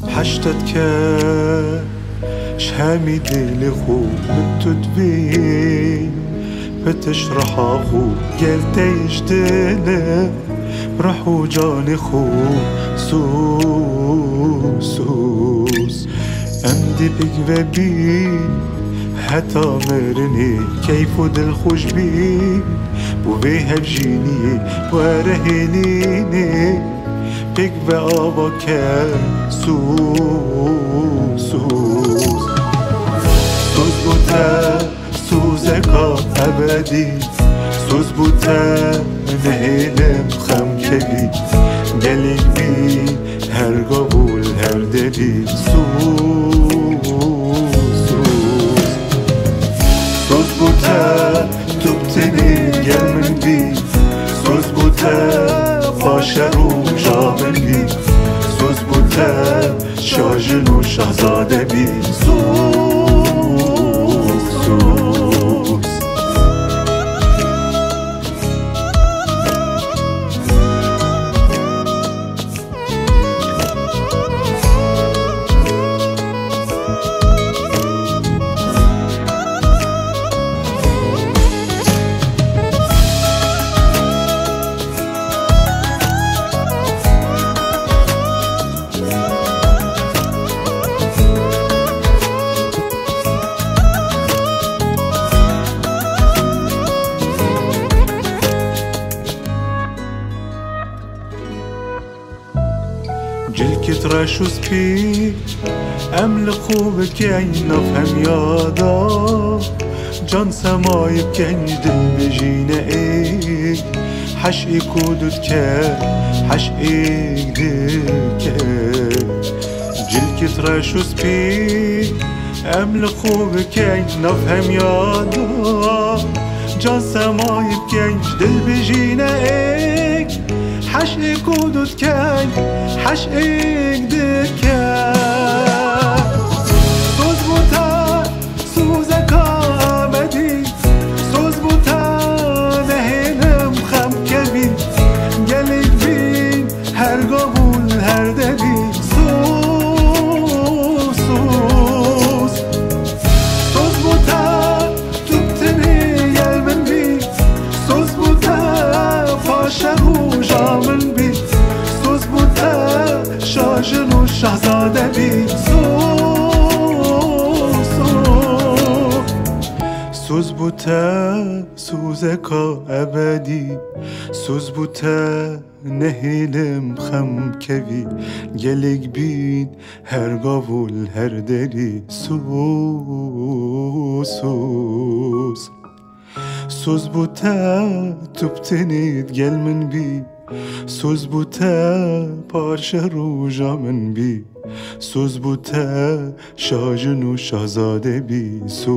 حشتت که شهامي دل خوب متدبي بتشرح اخو قلت يجدله روح وجاني خوب سوس امدي بك وبي حتى مرني كيف دل خوش بي بوبيها بجيني ورهينيني بك وآبا كان سوس بوتا سوزكا أبدي سوز بوتا نهيلم خم كبي قلق بي هر قبول هر دلي سوز بوتا تبتني قلمن بي سوز بوتا فاشرو جامن بي سوز بوتا شاجن و شهزاده بي جلكت راشوس بي أملقو بكين نفهم يادا جان سماي بكين دل بجينا إيك حشقي كودت كا حشقي دكا جلكت راشوس بي أملقو بكين نفهم يادا جان سماي بكين دل بجينا إيك حشقي كودت كاي حشقك دكا سوز بوتا سوزكا أبدي سوز بوتا نهيلم خم كبي قلق بين هر قبول هر دبي سوز بوتا تبتني يلمن بي سوز بوتا فاشهو جامن بي سوز بوتا شاجن و شهزاده بي سوز بوتا سوزكا أبدي سوز بوتا نهيلم خم كبي قلق بين هر قبول هر دلي سوز بوتا تبتني تقلمن بي سوز بوتا پارچه روژا من بی سوز بوتا شاجن و شهزاده بی سو